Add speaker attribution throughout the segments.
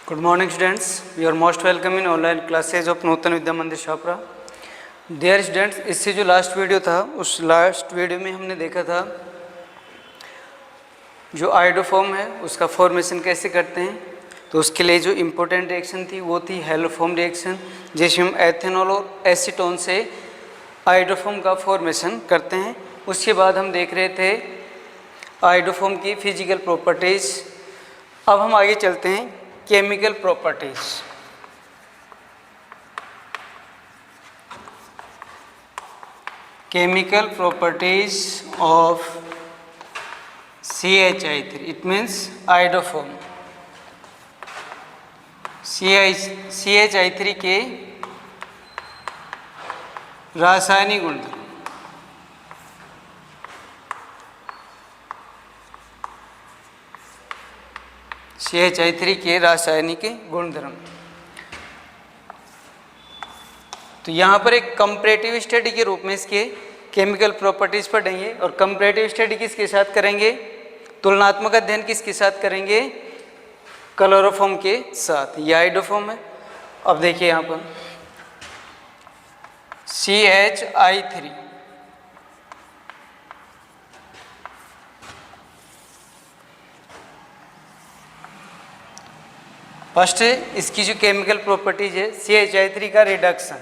Speaker 1: Good morning students, you are most welcome in online classes of नूतन विद्या मंदिर Chapra. Dear students, इससे जो last video था उस लास्ट वीडियो में हमने देखा था जो आयोडोफॉर्म है उसका फॉर्मेशन कैसे करते हैं। तो उसके लिए जो इम्पोर्टेंट रिएक्शन थी वो थी हैलोफॉर्म रिएक्शन, जिसमें हम एथेनॉल और एसीटोन से आयोडोफॉर्म का फॉर्मेशन करते हैं। उसके बाद हम देख रहे थे आयोडोफॉर्म की फिजिकल प्रॉपर्टीज़। अब हम आगे चलते हैं chemical properties. Chemical properties of CHI3, it means iodoform. CHI3 के रासायनिक गुणधर्म। CHI3 के रासायनिक गुणधर्म। तो यहाँ पर एक कंपैरेटिव स्टडी के रूप में इसके केमिकल प्रॉपर्टीज पढ़ेंगे। और कंपैरेटिव स्टडी किसके साथ करेंगे? तुलनात्मक अध्ययन किसके साथ करेंगे? क्लोरोफॉर्म के साथ। ये आयोडोफॉर्म है। अब देखिए यहाँ पर CHI3 फर्स्ट इसकी जो केमिकल प्रॉपर्टीज है CHI3 का रिडक्शन।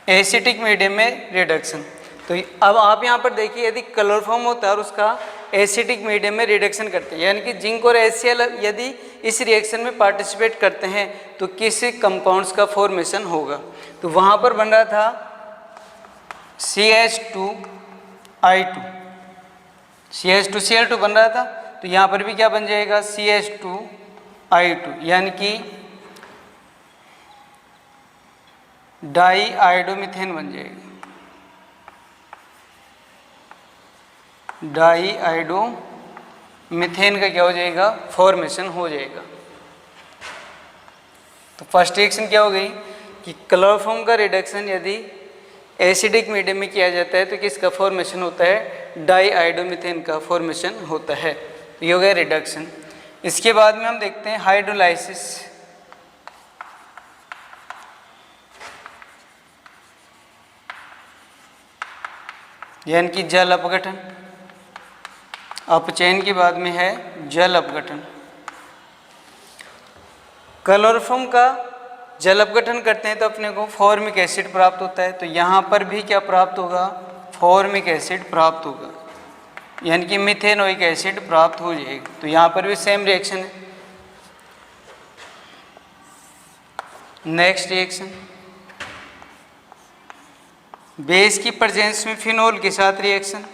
Speaker 1: एसिटिक मीडियम में रिडक्शन। तो अब आप यहाँ पर देखिए, यदि क्लोरोफॉर्म होता है और उसका एसिटिक मीडियम में रिडक्शन करते हैं, यानी कि जिंक और HCl यदि इस रिएक्शन में पार्टिसिपेट करते हैं तो किस कंपाउंड्स का फॉर्मेशन होगा। तो वहाँ पर बन रहा था CH2I2, CH2Cl2 बन रहा था। तो यहाँ पर भी क्या बन जाएगा? CH2I2, यानी कि डाई आयोडोमीथेन बन जाएगा। डाई आयोडोमीथेन का क्या हो जाएगा? फॉर्मेशन हो जाएगा। तो फर्स्ट रिएक्शन क्या हो गई कि क्लोरोफॉर्म का रिडक्शन यदि एसिडिक मीडियम में किया जाता है तो किसका फॉर्मेशन होता है? डाई आयोडोमीथेन का फॉर्मेशन होता है। तो ये हो गया रिडक्शन। इसके बाद में हम देखते हैं हाइड्रोलाइसिस। यानी कि जल अपघटन। अपचयन के बाद में है जल अपघटन। क्लोरोफॉर्म का जल अपघटन करते हैं तो अपने को फॉर्मिक एसिड प्राप्त होता है। तो यहाँ पर भी क्या प्राप्त होगा? फॉर्मिक एसिड प्राप्त होगा, यानी कि मिथेनोइक एसिड प्राप्त हो जाएगा। तो यहाँ पर भी सेम रिएक्शन है। नेक्स्ट रिएक्शन, बेस की प्रेजेंस में फिनोल के साथ रिएक्शन।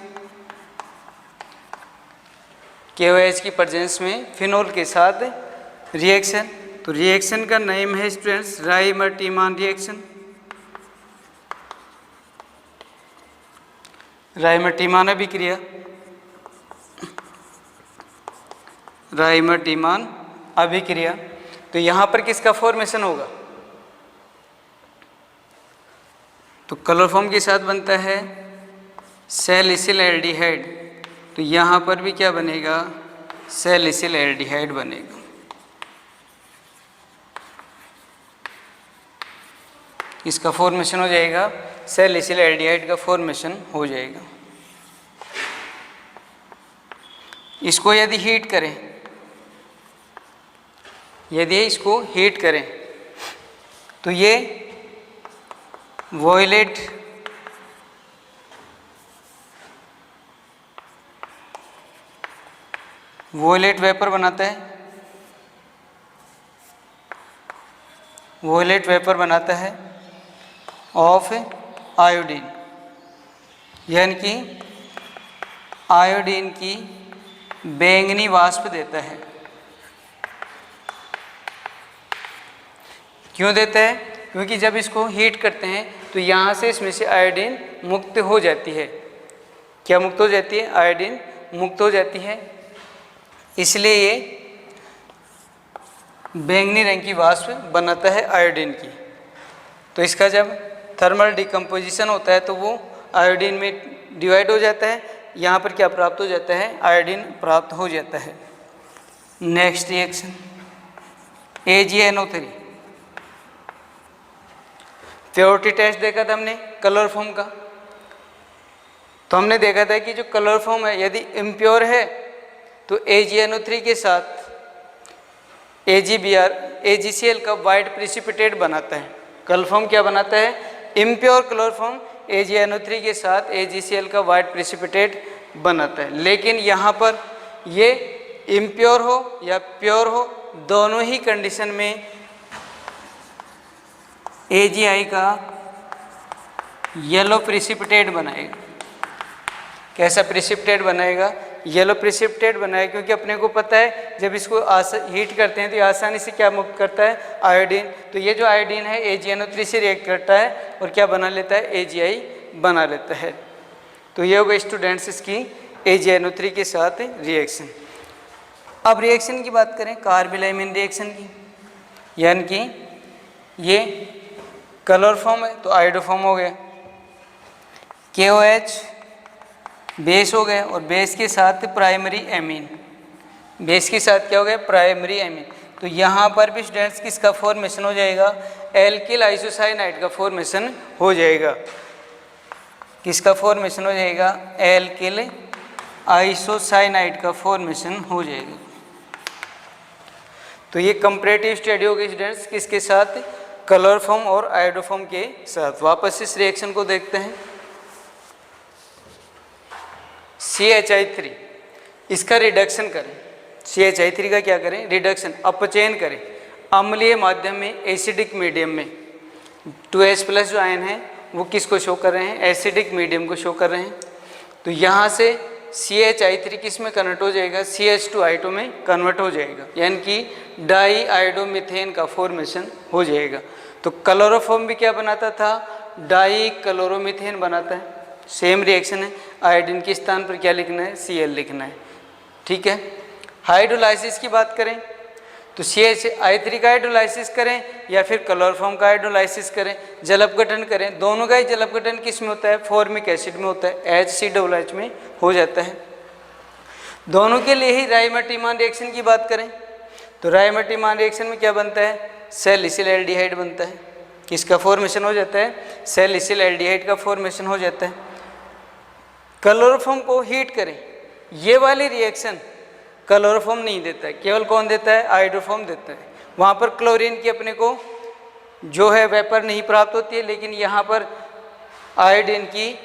Speaker 1: KOH की प्रेजेंस में फिनोल के साथ रिएक्शन। तो रिएक्शन का नेम है स्टूडेंट्स राइमर-टीमान रिएक्शन। राइमर-टीमान अभिक्रिया, राइमर-टीमान अभिक्रिया। तो यहाँ पर किसका फॉर्मेशन होगा? तो क्लोरोफॉर्म के साथ बनता है सैलिसिल एल्डिहाइड। तो यहाँ पर भी क्या बनेगा? सैलिसिल एल्डिहाइड बनेगा। इसका फॉर्मेशन हो जाएगा, सैलिसिल एल्डिहाइड का फॉर्मेशन हो जाएगा। इसको यदि हीट करें, यदि इसको हीट करें तो ये वॉयलेट वेपर बनाता है। वॉयलेट वेपर बनाता है ऑफ आयोडीन, यानी कि आयोडीन की बैंगनी वाष्प देता है। क्यों देता है? क्योंकि जब इसको हीट करते हैं तो यहाँ से इसमें से आयोडीन मुक्त हो जाती है। क्या मुक्त हो जाती है? आयोडीन मुक्त हो जाती है। इसलिए ये बैंगनी रंग की वाष्प बनाता है आयोडीन की। तो इसका जब थर्मल डिकम्पोजिशन होता है तो वो आयोडीन में डिवाइड हो जाता है, यहाँ पर क्या प्राप्त हो जाता है, आयोडीन प्राप्त हो जाता है। Next reaction AgNO3, purity test देखा था हमने क्लोरोफॉर्म का, तो हमने देखा था कि जो क्लोरोफॉर्म है यदि इम्प्योर है तो AgNO3 के साथ AgCl का वाइट प्रिसिपिटेट बनाता है। क्लोरोफॉर्म क्या बनाता है, इम्प्योर क्लोरोफॉर्म AgNO3 के साथ AgCl का वाइट प्रिसिपिटेट बनाता है। लेकिन यहाँ पर ये इम्प्योर हो या प्योर हो, दोनों ही कंडीशन में AgI का येलो प्रिसिपिटेट बनाएगा। कैसा प्रिसिपिटेट बनाएगा, येलो प्रिसिपिटेट बनाएगा, क्योंकि अपने को पता है जब इसको हीट करते हैं तो ये आसानी से क्या मुक्त करता है, आयोडीन। तो ये जो आयोडीन है AgNO3 से रिएक्ट करता है और क्या बना लेता है, AgI बना लेता है। तो ये होगा स्टूडेंट्स इसकी AgNO3 के साथ रिएक्शन। अब रिएक्शन की बात करें कार्बिलाइमिन रिएक्शन की, यानी कि ये क्लोरोफॉर्म है तो आयोडोफॉर्म हो गया, KOH बेस हो गया और बेस के साथ प्राइमरी एमीन, बेस के साथ क्या हो गया, प्राइमरी एमीन। तो यहाँ पर भी स्टूडेंट्स किसका फॉर्मेशन हो जाएगा, एल्किल आइसोसाइनाइड का फॉर्मेशन हो जाएगा। किसका फॉर्मेशन हो जाएगा, एल्किल आइसोसाइनाइड का फॉर्मेशन हो जाएगा। तो ये कंपैरेटिव स्टडी होगी स्टूडेंट्स किसके साथ, क्लोरोफॉर्म और आयोडोफॉर्म के साथ। वापस इस रिएक्शन को देखते हैं। CHI3 इसका रिडक्शन करें, CHI3 का क्या करें, रिडक्शन अपचयन करें अम्लीय माध्यम में, एसिडिक मीडियम में। 2H+ जो आयन है वो किसको शो कर रहे हैं, एसिडिक मीडियम को शो कर रहे हैं। तो यहाँ से CHI3 किस में कन्वर्ट हो जाएगा, CH2I2 में कन्वर्ट हो जाएगा, यानी कि डाई आयोडोमीथेन का फॉर्मेशन हो जाएगा। तो क्लोरोफॉर्म भी क्या बनाता था, डाई क्लोरोमीथेन बनाता है। सेम रिएक्शन है, आयोडीन के स्थान पर क्या लिखना है, Cl लिखना है। ठीक है। हाइड्रोलाइसिस की बात करें तो CHI3 का हाइड्रोलाइसिस करें या फिर क्लोरोफॉर्म का हाइड्रोलाइसिस करें, जल अपघटन करें, दोनों का ही जल अपघटन किस में होता है, फॉर्मिक एसिड में होता है, HCOOH में हो जाता है। दोनों के लिए ही राइमर-टीमान रिएक्शन की बात करें तो राइमर-टीमान रिएक्शन में क्या बनता है, सैलिसिल एल्डिहाइड बनता है। किसका फॉर्मेशन हो जाता है, सैलिसिल एल्डिहाइड का फॉर्मेशन हो जाता है। क्लोरोफॉर्म को हीट करें, ये वाली रिएक्शन क्लोरोफॉर्म नहीं देता है, केवल कौन देता है, आयोडोफॉर्म देता है। वहाँ पर क्लोरीन की अपने को जो है वेपर नहीं प्राप्त होती है, लेकिन यहाँ पर आयोडीन की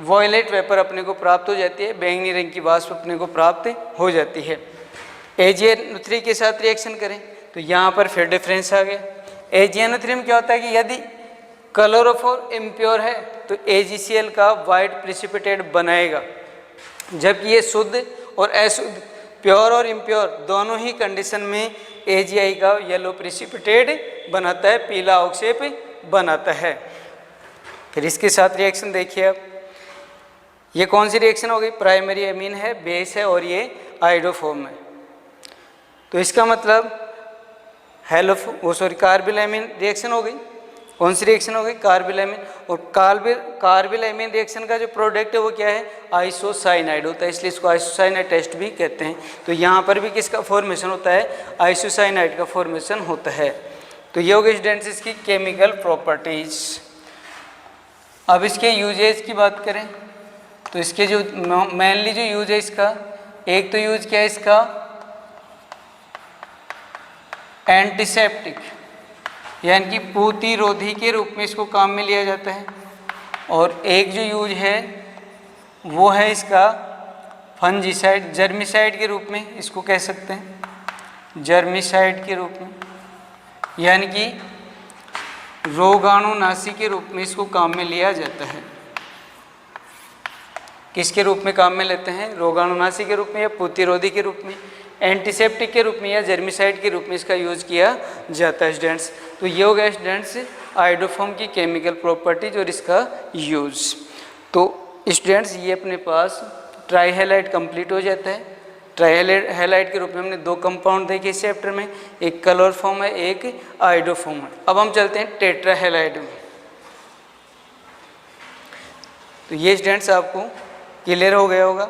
Speaker 1: वॉयलेट वेपर अपने को प्राप्त हो जाती है, बैंगनी रंग की वाष्प अपने को प्राप्त हो जाती है। AgNO3 के साथ रिएक्शन करें तो यहाँ पर फिर डिफरेंस आ गया। AgNO3 में क्या होता है कि यदि क्लोरोफॉर्म इम्प्योर है तो AgCl का वाइट प्रिसिपिटेट बनाएगा, जबकि ये शुद्ध और अशुद्ध, प्योर और इम्प्योर दोनों ही कंडीशन में AgI का येलो प्रिसिपिटेट बनाता है, पीला अवक्षेप बनाता है। फिर इसके साथ रिएक्शन देखिए अब, ये कौन सी रिएक्शन हो गई, प्राइमरी एमीन है, बेस है और ये आयोडोफॉर्म है। तो इसका मतलब कार्बिलाइमिन रिएक्शन हो गई। कौन सी रिएक्शन हो गई, कार्बिलाइमिन। और कार्बिलाइमिन रिएक्शन का जो प्रोडक्ट है वो क्या है, आइसोसाइनाइड होता है, इसलिए इसको आइसोसाइनाइड टेस्ट भी कहते हैं। तो यहाँ पर भी किसका फॉर्मेशन होता है, आइसोसाइनाइड का फॉर्मेशन होता है। तो ये हो गई स्टूडेंट्स इसकी केमिकल प्रॉपर्टीज। अब इसके यूजेज की बात करें तो इसके जो मेनली जो यूज है इसका, एक तो यूज क्या है इसका, एंटीसेप्टिक यानी कि प्रतिरोधी के रूप में इसको काम में लिया जाता है। और एक जो यूज है वो है इसका फंजीसाइड, जर्मिसाइड के रूप में इसको कह सकते हैं, जर्मिसाइड के रूप में, यानी कि रोगाणुनाशी के रूप में इसको काम में लिया जाता है। किसके रूप में काम में लेते हैं, रोगाणुनाशी के रूप में या प्रतिरोधी के रूप में, एंटीसेप्टिक के रूप में या जर्मिसाइड के रूप में इसका यूज किया जाता है स्टूडेंट्स। तो ये हो गया स्टूडेंट्स आयोडोफॉर्म की केमिकल प्रॉपर्टीज और इसका यूज। तो स्टूडेंट्स ये अपने पास ट्राईहैलाइड कंप्लीट हो जाता है। ट्राईहैलाइड के रूप में हमने दो कंपाउंड देखे इस चैप्टर में, एक क्लोरोफॉर्म है, एक आयोडोफॉर्म है। अब हम चलते हैं टेट्राहैलाइड में। तो ये स्टूडेंट्स आपको क्लियर हो गया होगा।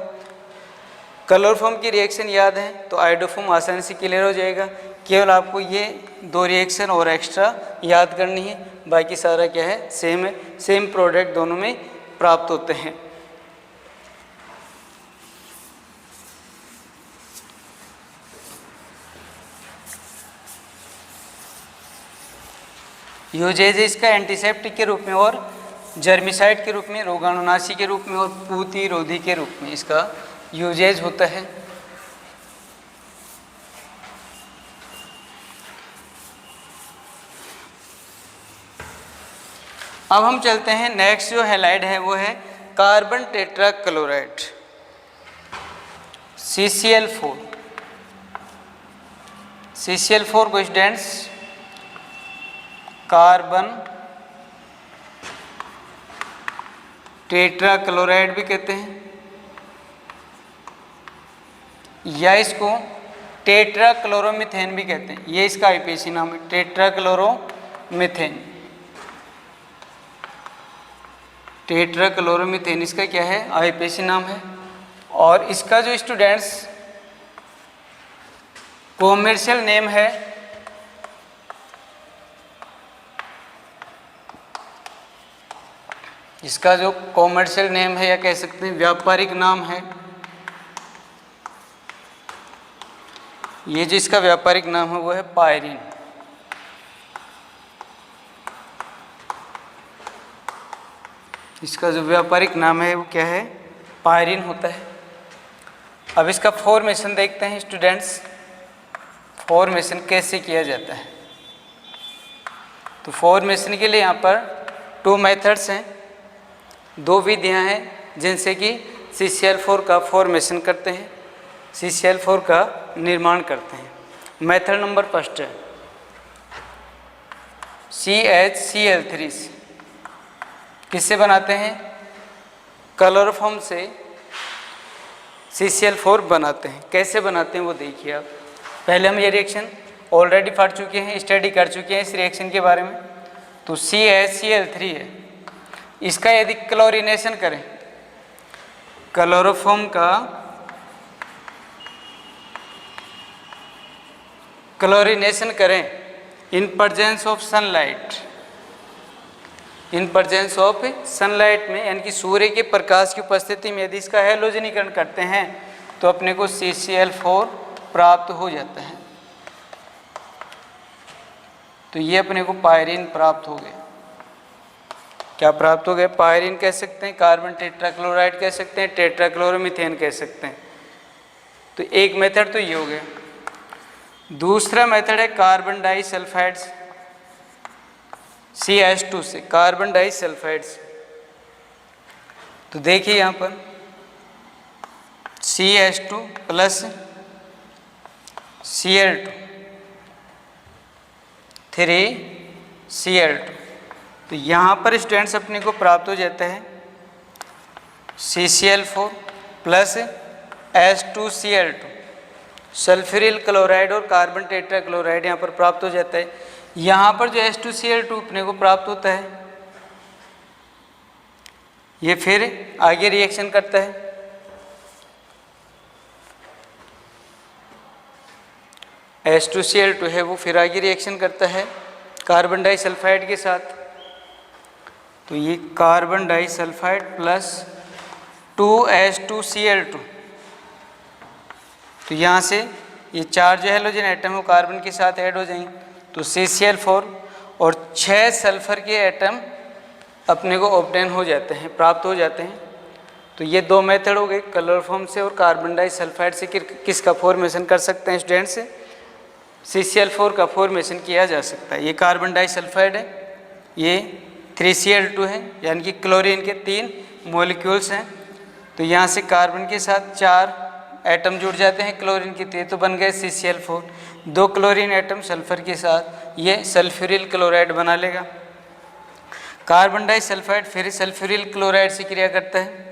Speaker 1: क्लोरोफॉर्म की रिएक्शन याद है तो आयोडोफॉर्म आसानी से क्लियर हो जाएगा। केवल आपको ये 2 रिएक्शन और एक्स्ट्रा याद करनी है, बाकी सारा क्या है सेम है, सेम प्रोडक्ट दोनों में प्राप्त होते हैं। यूजेज है इसका एंटीसेप्टिक के रूप में और जर्मिसाइड के रूप में, रोगाणुनाशी के रूप में और प्रतिरोधी के रूप में इसका यूजेज होता है। अब हम चलते हैं नेक्स्ट जो हैलाइड है वो है कार्बन टेट्राक्लोराइड CCl4। CCl4 को स्टूडेंट्स कार्बन टेट्राक्लोराइड भी कहते हैं या इसको टेट्राक्लोरोमीथेन भी कहते हैं। ये इसका आईपीएसी नाम है, टेट्राक्लोरोमीथेन। टेट्राक्लोरोमीथेन इसका क्या है आईपीएसी नाम है। और इसका जो स्टूडेंट्स कॉमर्शियल नेम है इसका जो कॉमर्शियल नेम है या कह सकते हैं व्यापारिक नाम है, ये जो इसका व्यापारिक नाम है वो है पायरीन। इसका जो व्यापारिक नाम है वो क्या है पायरीन होता है। अब इसका फॉर्मेशन देखते हैं स्टूडेंट्स, फॉर्मेशन कैसे किया जाता है। तो फॉर्मेशन के लिए यहाँ पर 2 मेथड्स हैं, 2 विधियाँ हैं जिनसे कि CCl4 का फॉर्मेशन करते हैं, CCl4 का निर्माण करते हैं। मेथड नंबर फर्स्ट है CHCl3 से। किससे बनाते हैं क्लोरोफॉर्म से CCl4 बनाते हैं। कैसे बनाते हैं वो देखिए आप। पहले हम ये रिएक्शन ऑलरेडी पढ़ चुके हैं, स्टडी कर चुके हैं इस रिएक्शन के बारे में। तो CHCl3 है, इसका यदि क्लोरीनेशन करें, क्लोरोफॉर्म का क्लोरीनेशन करें in presence of sunlight, in presence of sunlight में यानी कि सूर्य के प्रकाश की उपस्थिति में यदि इसका हैलोजनीकरण करते हैं तो अपने को CCl4 प्राप्त हो जाता है। तो ये अपने को पायरीन प्राप्त हो गया। क्या प्राप्त हो गया? पायरीन कह सकते हैं, कार्बन टेट्राक्लोराइड कह सकते हैं, टेट्राक्लोरोमीथेन कह सकते हैं। तो एक मेथड तो ये हो गया। दूसरा मेथड है कार्बन डाइसल्फाइड्स, CH2 से, कार्बन डाइसल्फाइड्स। तो देखिए यहाँ पर CH2 प्लस Cl2 3Cl2। तो यहाँ पर स्टूडेंट्स अपने को प्राप्त हो जाता है CCl4 plus H2Cl2, sulphuryl chloride और कार्बन टेट्राक्लोराइड यहाँ पर प्राप्त हो जाता है। यहाँ पर जो H2Cl2 अपने को प्राप्त होता है ये फिर आगे रिएक्शन करता है। H2Cl2 है वो फिर आगे रिएक्शन करता है कार्बन डाइसल्फाइड के साथ। तो ये कार्बन डाइसल्फाइड प्लस 2H2Cl2। तो यहाँ से ये 4 जो हैलोजन एटम है वो कार्बन के साथ ऐड हो जाएंगे। तो CCl4 और 6 सल्फर के एटम अपने को ऑब्टेन हो जाते हैं, प्राप्त हो जाते हैं। तो ये 2 मेथड हो गए, क्लोरोफॉर्म से और कार्बन डाइसल्फाइड से किसका फॉर्मेशन कर सकते हैं स्टूडेंट से CCl4 का फॉर्मेशन किया जा सकता है। ये कार्बन डाइसल्फाइड है, ये 3Cl2 है यानी कि क्लोरीन के 3 मॉलिक्यूल्स हैं। तो यहाँ से कार्बन के साथ 4 एटम जुड़ जाते हैं क्लोरीन के, तो बन गए CCl4। 2 क्लोरीन एटम सल्फर के साथ ये सल्फ्यूरिल क्लोराइड बना लेगा। कार्बन डाइसल्फाइड फिर सल्फ्यूरिल क्लोराइड से क्रिया करता है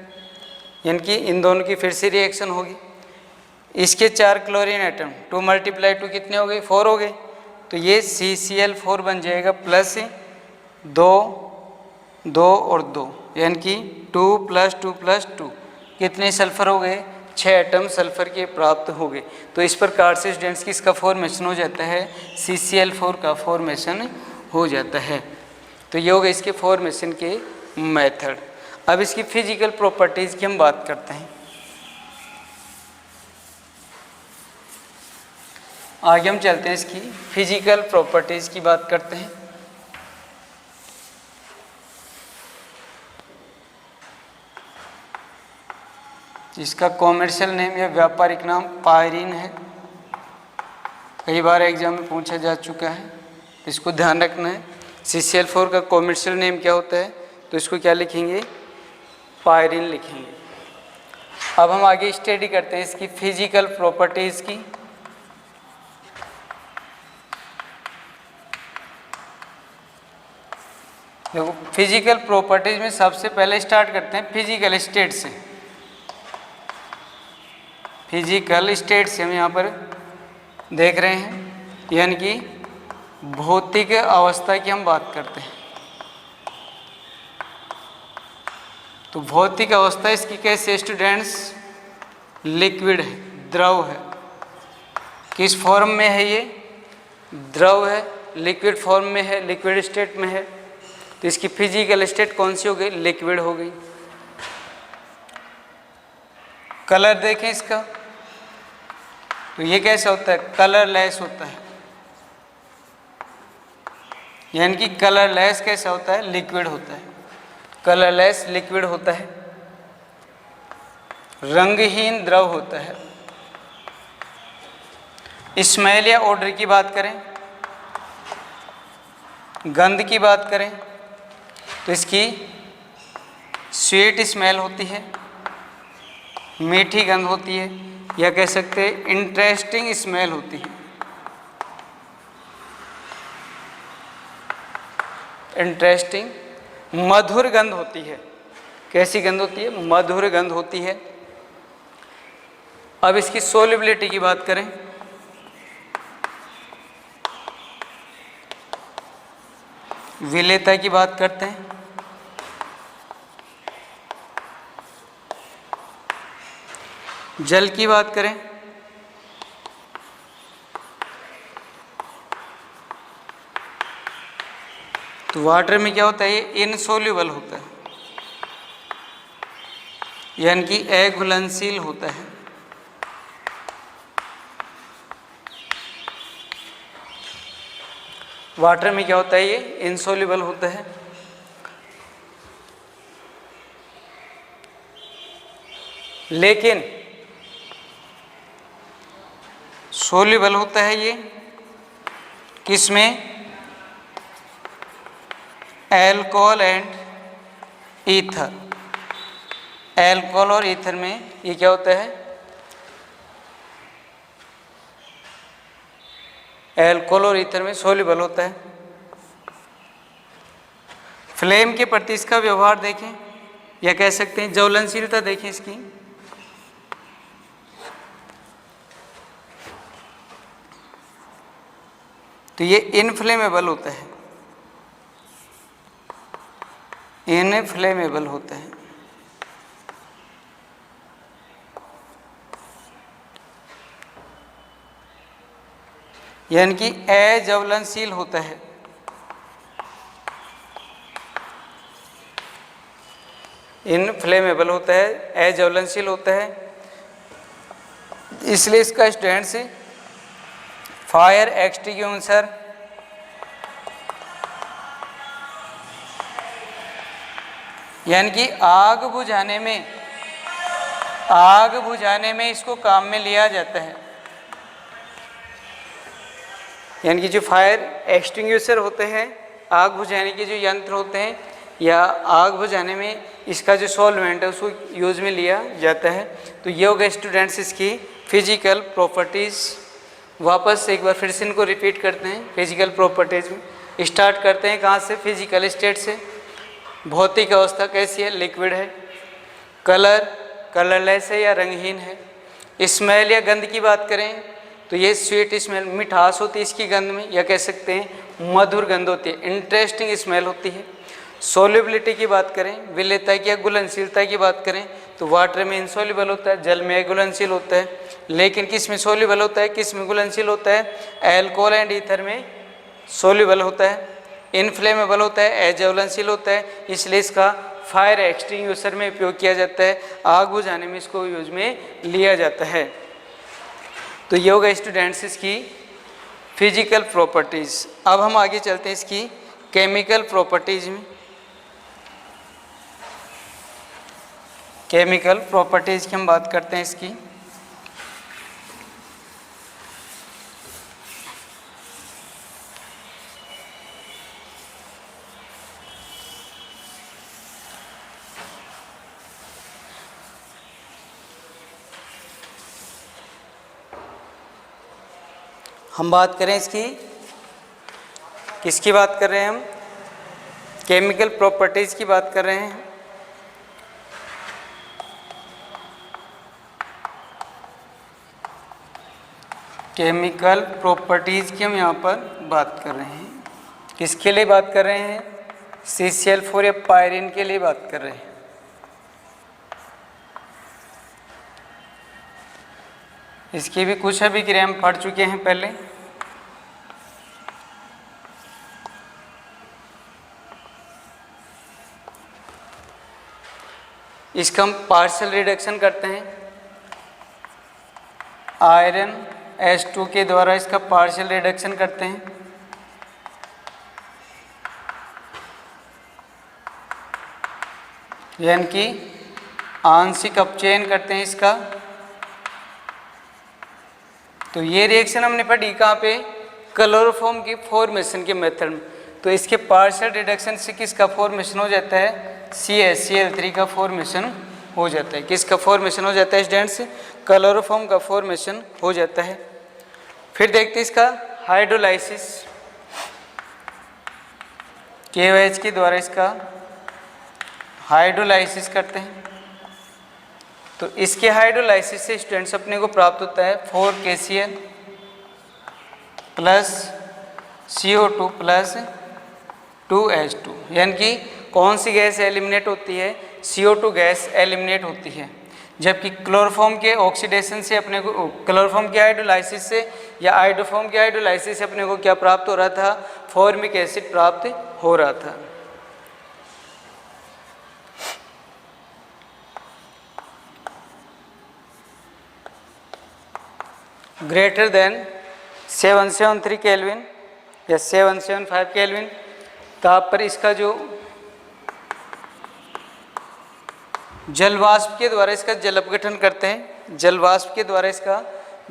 Speaker 1: यानी कि इन दोनों की फिर से रिएक्शन होगी। इसके 4 क्लोरीन एटम 2 × 2 कितने हो गए? 4 हो गए। तो ये CCl4 बन जाएगा प्लस 2 2 और 2 यानी कि 2 + 2 + 2 कितने सल्फर हो गए? 6 एटम सल्फर के प्राप्त हो गए। तो इस प्रकार से स्टूडेंट्स की इसका फॉर्मेशन हो जाता है, CCl4 का फॉर्मेशन हो जाता है। तो ये हो गए इसके फॉर्मेशन के मेथड। अब इसकी फिजिकल प्रॉपर्टीज़ की हम बात करते हैं। आगे हम चलते हैं, इसकी फिजिकल प्रॉपर्टीज़ की बात करते हैं। इसका कॉमर्शियल नेम या व्यापारिक नाम पायरीन है। कई बार एग्जाम में पूछा जा चुका है, इसको ध्यान रखना है। CCl4 का कॉमर्शियल नेम क्या होता है, तो इसको क्या लिखेंगे, पायरीन लिखेंगे। अब हम आगे स्टडी करते हैं इसकी फिजिकल प्रॉपर्टीज़ की। देखो फिजिकल प्रॉपर्टीज़ में सबसे पहले स्टार्ट करते हैं फिजिकल स्टेट से। फिजिकल स्टेट से हम यहाँ पर देख रहे हैं, यानी कि भौतिक अवस्था की हम बात करते हैं। तो भौतिक अवस्था इसकी कैसे स्टूडेंट्स, लिक्विड है, द्रव है। किस फॉर्म में है ये, द्रव है, लिक्विड फॉर्म में है, लिक्विड स्टेट में है। तो इसकी फिजिकल स्टेट कौन सी हो गई, लिक्विड हो गई। कलर देखें इसका, तो ये कैसा होता है, कलरलेस होता है। यानी कि कलरलेस कैसा होता है, लिक्विड होता है। कलरलेस लिक्विड होता है। रंगहीन द्रव होता है। स्मेल या ऑडर की बात करें, गंध की बात करें, तो इसकी स्वीट स्मेल होती है, मीठी गंध होती है, या कह सकते हैं इंटरेस्टिंग स्मेल होती है। इंटरेस्टिंग, मधुर गंध होती है। कैसी गंध होती है, मधुर गंध होती है। अब इसकी सोल्युबिलिटी की बात करें, विलेयता की बात करते हैं। जल की बात करें, तो वाटर में क्या होता है, ये इनसोल्यूबल होता है, यानी कि अघुलनशील होता है। वाटर में क्या होता है, ये इनसोल्यूबल होता है। लेकिन सोल्यूबल होता है ये किसमें, एल्कोहल एंड ईथर। एल्कोहल और ईथर में ये क्या होता है, एल्कोहल और ईथर में सोल्यूबल होता है। फ्लेम के प्रति इसका व्यवहार देखें, या कह सकते हैं ज्वलनशीलता देखें इसकी। तो ये इनफ्लेमेबल होता है, इनफ्लेमेबल होता है। यानी कि अज्वलनशील होता है। इनफ्लेमेबल होता है, अज्वलनशील होता है। इसलिए इसका स्टैंड से फायर एक्सटिंग्विशर यानी कि आग बुझाने में इसको काम में लिया जाता है। यानी कि जो फायर एक्सटिंग्विशर होते हैं, आग बुझाने के जो यंत्र होते हैं, या आग बुझाने में इसका जो सॉल्वेंट है उसको यूज में लिया जाता है। तो ये हो गए स्टूडेंट्स इसकी फिजिकल प्रॉपर्टीज़। वापस एक बार फिर से इनको रिपीट करते हैं। फिजिकल प्रॉपर्टीज़ में स्टार्ट करते हैं कहाँ से, फिजिकल स्टेट से। भौतिक अवस्था कैसी है, लिक्विड है। कलर, कलरलेस है या रंगहीन है। स्मेल या गंध की बात करें तो ये स्वीट स्मेल, मिठास होती है इसकी गंध में, या कह सकते हैं मधुर गंध होती है, इंटरेस्टिंग स्मेल होती है। सोल्युबिलिटी की बात करें, विलेयता की या घुलनशीलता की बात करें, तो वाटर में इनसोल्युबल होता है, जल में घुलनशील होता है। लेकिन किस में सोल्युबल होता है, किस में घुलनशील होता है? एल्कोहल एंड ईथर में सोल्युबल होता है, इनफ्लेमेबल होता है, अज्वलनशील होता है। इसलिए इसका फायर एक्सटिंग्विशर में उपयोग किया जाता है, आग बुझाने में इसको यूज में लिया जाता है। तो ये होगा स्टूडेंट्स इसकी फिजिकल प्रॉपर्टीज़। अब हम आगे चलते हैं इसकी केमिकल प्रॉपर्टीज़ में। केमिकल प्रॉपर्टीज़ की हम बात करते हैं इसकी। हम बात करें इसकी, किसकी बात कर रहे हैं हम? केमिकल प्रॉपर्टीज़ की बात कर रहे हैं। केमिकल प्रॉपर्टीज़ की हम यहाँ पर बात कर रहे हैं। किसके लिए बात कर रहे हैं? CCl4 या पायरीन के लिए बात कर रहे हैं। इसकी भी कुछ अभिक्रिया हम पढ़ चुके हैं पहले। इसका हम पार्शियल रिडक्शन करते हैं, आयरन H2 के द्वारा इसका पार्शियल रिडक्शन करते हैं। यानी कि आंशिक अपचयन करते हैं इसका। तो ये रिएक्शन हमने पढ़ी कहाँ पे? क्लोरोफॉर्म की फॉर्मेशन के मेथड में। तो इसके पार्शियल रिडक्शन से किसका फॉर्मेशन हो जाता है? CaCl3 का फॉर्मेशन हो जाता है। किसका फॉर्मेशन हो जाता है स्टूडेंट्स? क्लोरोफॉर्म का फॉर्मेशन हो जाता है। फिर देखते हैं इसका हाइड्रोलाइसिस। KOH के द्वारा इसका हाइड्रोलाइसिस करते हैं। तो इसके हाइड्रोलाइसिस से स्टूडेंट्स अपने को प्राप्त होता है 4KCl plus CO2 plus 2H2। यानी कि कौन सी गैस एलिमिनेट होती है? CO2 गैस एलिमिनेट होती है। जबकि क्लोरोफॉर्म के ऑक्सीडेशन से अपने को, क्लोरोफॉर्म के हाइड्रोलाइसिस से या आइडोफॉर्म के हाइड्रोलाइसिस से अपने को क्या प्राप्त हो रहा था? फॉर्मिक एसिड प्राप्त हो रहा था। ग्रेटर देन 773 केल्विन या 775 केल्विन ताप पर इसका जो जल वाष्प के द्वारा इसका जल अपघटन करते हैं, जल वाष्प के द्वारा इसका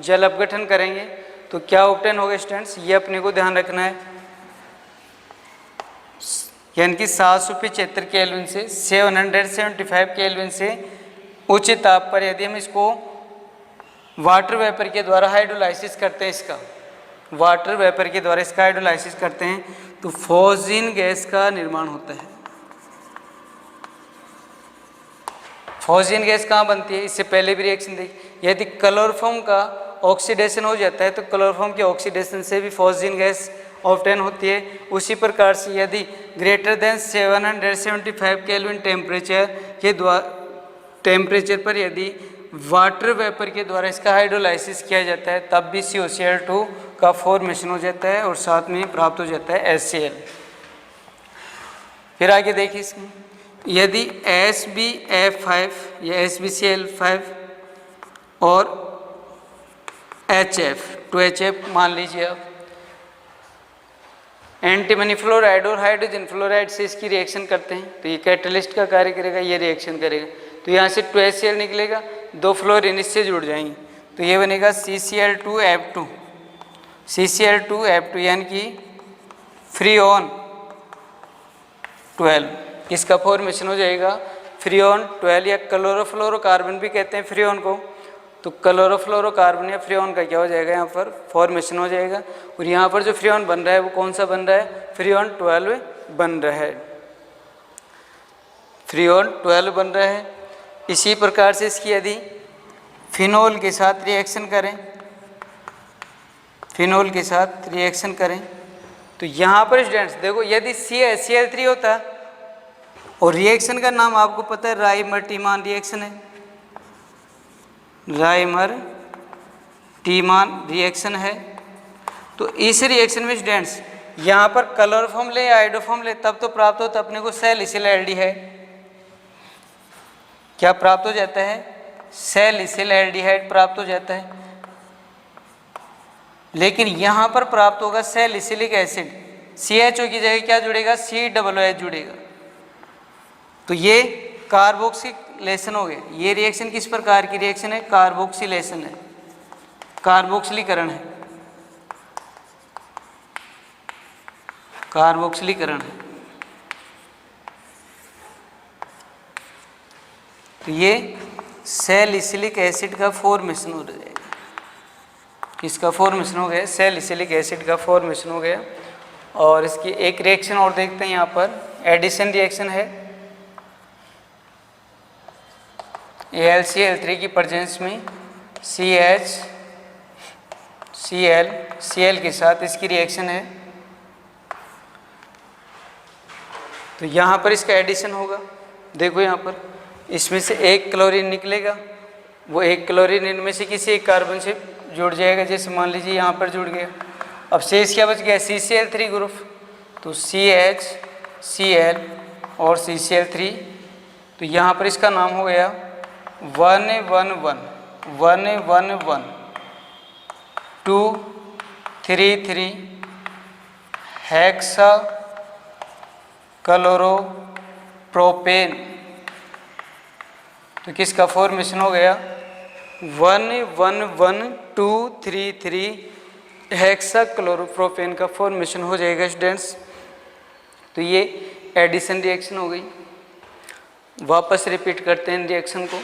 Speaker 1: जल अपघटन करेंगे तो क्या ऑब्टेन होगा स्टूडेंट्स? ये अपने को ध्यान रखना है। यानी कि 775 केल्विन से 775 केल्विन से उच्च ताप पर यदि हम इसको वाटर वेपर के द्वारा हाइड्रोलाइसिस करते हैं, इसका वाटर वेपर के द्वारा इसका हाइड्रोलाइसिस करते हैं तो फॉस्जीन गैस का निर्माण होता है। फॉस्जीन गैस कहाँ बनती है? इससे पहले भी रिएक्शन देखी। यदि क्लोरोफॉर्म का ऑक्सीडेशन हो जाता है तो क्लोरोफॉर्म के ऑक्सीडेशन से भी फॉस्जीन गैस ऑब्टेन होती है। उसी प्रकार से यदि ग्रेटर देन 775 केल्विन टेम्परेचर पर यदि वाटर वेपर के द्वारा इसका हाइड्रोलाइसिस किया जाता है तब भी COCl2 का फॉर्मेशन हो जाता है और साथ में प्राप्त हो जाता है HCl। फिर आगे देखिए इसमें यदि SbF5 या SbCl5 और HF 2HF मान लीजिए आप, एंटीमनी फ्लोराइड और हाइड्रोजन फ्लोराइड से इसकी रिएक्शन करते हैं तो ये कैटलिस्ट का कार्य करेगा, ये रिएक्शन करेगा तो यहाँ से 2HCl निकलेगा, 2 फ्लोरीन इससे जुड़ जाएंगे तो ये बनेगा CCl2F2। CCl2F2 यानी कि फ्रीऑन 12, इसका फॉर्मेशन हो जाएगा फ्रीऑन 12 या क्लोरोफ्लोरोकार्बन भी कहते हैं फ्रीऑन को। तो क्लोरोफ्लोरोकार्बन या फ्रीऑन का क्या हो जाएगा? यहाँ पर फॉर्मेशन हो जाएगा और यहाँ पर जो फ्रीऑन बन रहा है वो कौन सा बन रहा है? फ्रीऑन 12 बन रहा है, फ्रीऑन 12 बन रहा है। इसी प्रकार से इसकी यदि फिनोल के साथ रिएक्शन करें, फिनोल के साथ रिएक्शन करें तो यहाँ पर स्टूडेंट्स देखो यदि CaCl3 होता और रिएक्शन का नाम आपको पता है, राइमर-टीमान रिएक्शन है, राइमर-टीमान रिएक्शन है। तो इस रिएक्शन में स्टूडेंट्स यहाँ पर क्लोरोफॉर्म ले या आयोडोफॉर्म ले तब तो प्राप्त होता अपने को सैलिसिल एल्डिहाइड। क्या प्राप्त हो जाता है? सैलिसिल एल्डिहाइड प्राप्त हो जाता है। लेकिन यहाँ पर प्राप्त होगा सैलिसिलिक एसिड, CHO की जगह क्या जुड़ेगा? COOH जुड़ेगा। तो ये कार्बोक्सिलेशन हो गया। ये रिएक्शन किस प्रकार की रिएक्शन है? कार्बोक्सिलेशन है, कार्बोक्सिलीकरण है, कार्बोक्सिलीकरण है। तो ये सैलिसिलिक एसिड का फॉर्मेशन हो जाएगा। किसका फॉर्मेशन हो गया? सैलिसिलिक एसिड का फॉर्मेशन हो गया। और इसकी एक रिएक्शन और देखते हैं, यहाँ पर एडिशन रिएक्शन है। AlCl3 की प्रेजेंस में CH के साथ इसकी रिएक्शन है। तो यहाँ पर इसका एडिशन होगा। देखो यहाँ पर इसमें से एक क्लोरीन निकलेगा, वो एक क्लोरीन इनमें से किसी एक कार्बन से जुड़ जाएगा, जैसे मान लीजिए यहाँ पर जुड़ गया। अब शेष क्या बच गया? CCl3 group. तो CHCl और CCl3, तो यहाँ पर इसका नाम हो गया 111-233 हेक्सा क्लोरोप्रोपेन। तो किसका फॉर्मेशन हो गया? 111-233 हेक्सा क्लोरोप्रोपेन का फॉर्मेशन हो जाएगा स्टूडेंट्स। तो ये एडिशन रिएक्शन हो गई। वापस रिपीट करते हैं रिएक्शन को।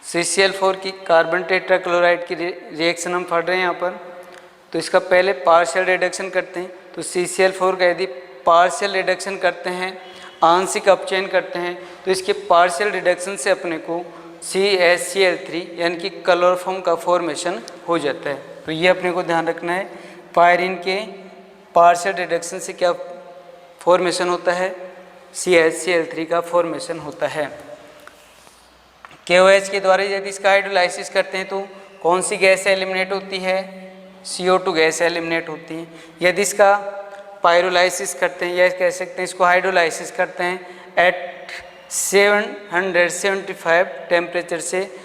Speaker 1: CCl4 की कार्बन टेट्राक्लोराइड की रिएक्शन हम पढ़ रहे हैं यहाँ पर। तो इसका पहले पार्शियल रिडक्शन करते हैं। तो CCl4 का यदि पार्शियल रिडक्शन करते हैं, आंशिक अपचयन करते हैं, तो इसके पार्शियल रिडक्शन से अपने को CHCl3 यानी कि क्लोरोफॉर्म का फॉर्मेशन हो जाता है। तो ये अपने को ध्यान रखना है, पायरीन के पार्शियल रिडक्शन से क्या फॉर्मेशन होता है? CHCl3 का फॉर्मेशन होता है। KOH के द्वारा यदि इसका हाइड्रोलाइसिस करते हैं तो कौन सी गैस एलिमिनेट होती है? CO2 गैस एलिमिनेट होती है। यदि इसका पायरोलाइसिस करते हैं या कह सकते हैं इसको हाइड्रोलाइसिस करते हैं एट 775 टेम्परेचर से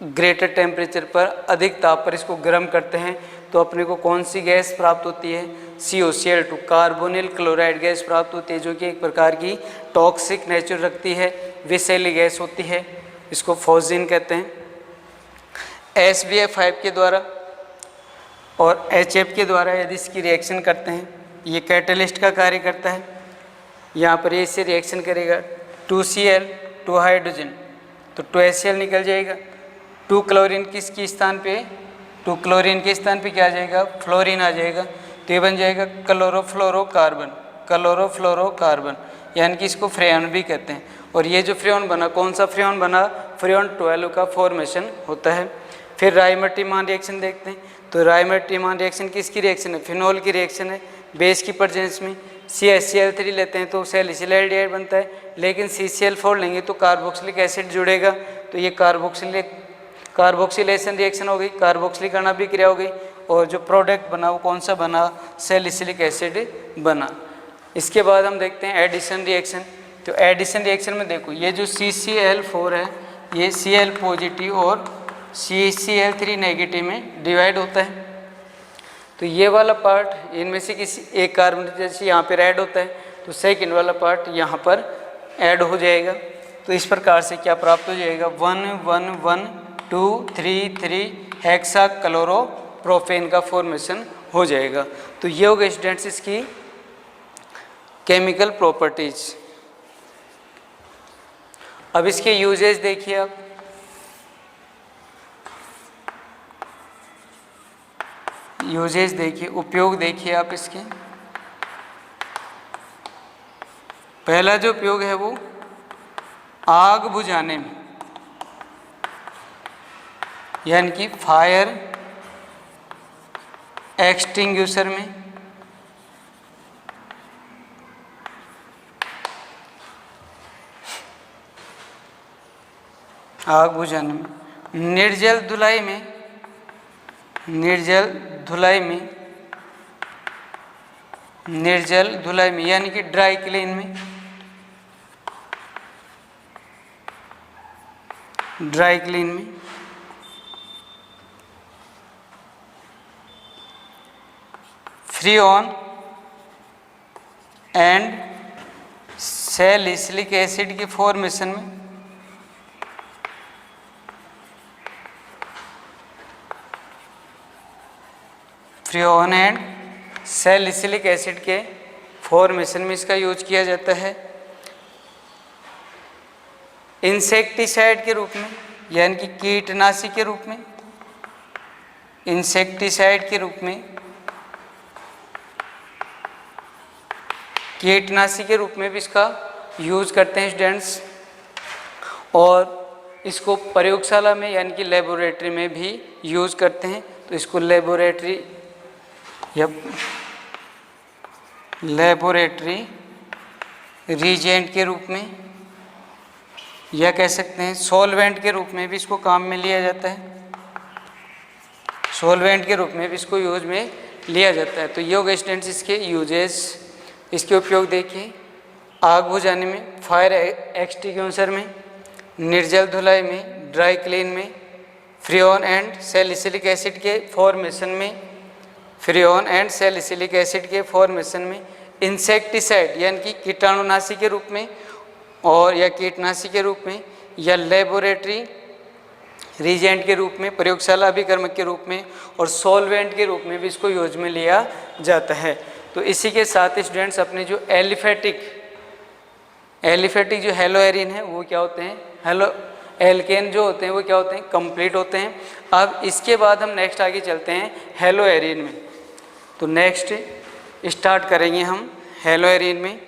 Speaker 1: ग्रेटर टेम्परेचर पर, अधिक ताप पर इसको गर्म करते हैं, तो अपने को कौन सी गैस प्राप्त होती है? COCl2 कार्बोनिल क्लोराइड गैस प्राप्त होती है, जो कि एक प्रकार की टॉक्सिक नेचर रखती है, विषैली गैस होती है। इसको फोजिन कहते हैं। SBF5 के द्वारा और HF के द्वारा यदि इसकी रिएक्शन करते हैं, ये कैटलिस्ट का कार्य करता है। यहाँ पर ये इससे रिएक्शन करेगा 2Cl 2 हाइड्रोजन, तो 2HCl निकल जाएगा। 2 क्लोरीन किसके स्थान पे? 2 क्लोरीन के स्थान पे क्या आ जाएगा? फ्लोरीन आ जाएगा। तो ये बन जाएगा क्लोरोफ्लोरोकार्बन, क्लोरोफ्लोरोकार्बन, यानी कि इसको फ्रेऑन भी कहते हैं। और ये जो फ्रेऑन बना, कौन सा फ्रेऑन बना? फ्रेऑन 12 का फॉर्मेशन होता है। फिर राइमर-टीमान रिएक्शन देखते हैं। तो राइमर-टीमान रिएक्शन किसकी रिएक्शन है? फिनॉल की रिएक्शन है। बेस की प्रेजेंस में CHCl3 लेते हैं तो सैलिसिल एल्डिहाइड बनता है, लेकिन CCl4 लेंगे तो कार्बोक्सिलिक एसिड जुड़ेगा। तो ये कार्बोक्सिलेशन रिएक्शन हो गई, कार्बोक्सिलीकरण अभिक्रिया हो गई, और जो प्रोडक्ट बना वो कौन सा बना? सैलिसिलिक एसिड बना। इसके बाद हम देखते हैं एडिशन रिएक्शन। तो एडिशन रिएक्शन में देखो, ये जो CCl4 है ये Cl पॉजिटिव और CCl3 नेगेटिव में डिवाइड होता है। तो ये वाला पार्ट इनमें से किसी एक कार्बन जैसे यहाँ पर ऐड होता है, तो सेकंड वाला पार्ट यहाँ पर ऐड हो जाएगा। तो इस प्रकार से क्या प्राप्त हो जाएगा? 111-233 हेक्सा क्लोरोप्रोपेन का फॉर्मेशन हो जाएगा। तो ये हो गए स्टूडेंट्स इसकी केमिकल प्रॉपर्टीज। अब इसके यूजेज देखिए आप। यूजेज देखिए, उपयोग देखिए आप इसके। पहला जो उपयोग है वो आग बुझाने में, यानी कि फायर एक्सटिंग्विशर में। आग बुझाने में। निर्जल धुलाई में, निर्जल धुलाई में, निर्जल धुलाई में यानी कि ड्राई क्लीन में, ड्राई क्लीन में फ्रीऑन एंड सैलिसिलिक एसिड की फॉर्मेशन में, फ्रीऑन एंड सैलिसिलिक एसिड के फॉर्मेशन में इसका यूज किया जाता है। इंसेक्टिसाइड के रूप में यानी कि कीटनाशी के रूप में, इंसेक्टिसाइड के रूप में, कीटनाशी के रूप में भी इसका यूज करते हैं स्टूडेंट्स। और इसको प्रयोगशाला में यानी कि लेबोरेटरी में भी यूज करते हैं। तो इसको लेबोरेटरी या लेबोरेटरी रीजेंट के रूप में या कह सकते हैं सॉल्वेंट के रूप में भी इसको काम में लिया जाता है, सॉल्वेंट के रूप में भी इसको यूज में लिया जाता है। तो ये हो गए स्टूडेंट्स इसके यूजेस, इसके उपयोग देखिए। आग बुझाने में, फायर एक्सटिंग्विशर में, निर्जल धुलाई में, ड्राई क्लीन में, फ्रीऑन एंड सैलिसिलिक एसिड के फॉर्मेशन में, फ्रीऑन एंड सैलिसिलिक एसिड के फॉर्मेशन में, इंसेक्टिसाइड यानी कि कीटाणुनाशी के रूप में और या कीटनाशी के रूप में, या लेबोरेटरी रीजेंट के रूप में, प्रयोगशाला अभिकर्मक के रूप में, और सॉल्वेंट के रूप में भी इसको यूज में लिया जाता है। तो इसी के साथ स्टूडेंट्स अपने जो एलिफेटिक जो हेलोएरिन है वो क्या होते हैं, हेलो एल्केन जो होते हैं वो क्या होते हैं, कंप्लीट होते हैं। अब इसके बाद हम नेक्स्ट आगे चलते हैं हेलोएरिन में। तो नेक्स्ट स्टार्ट करेंगे हम हेलोएरिन में।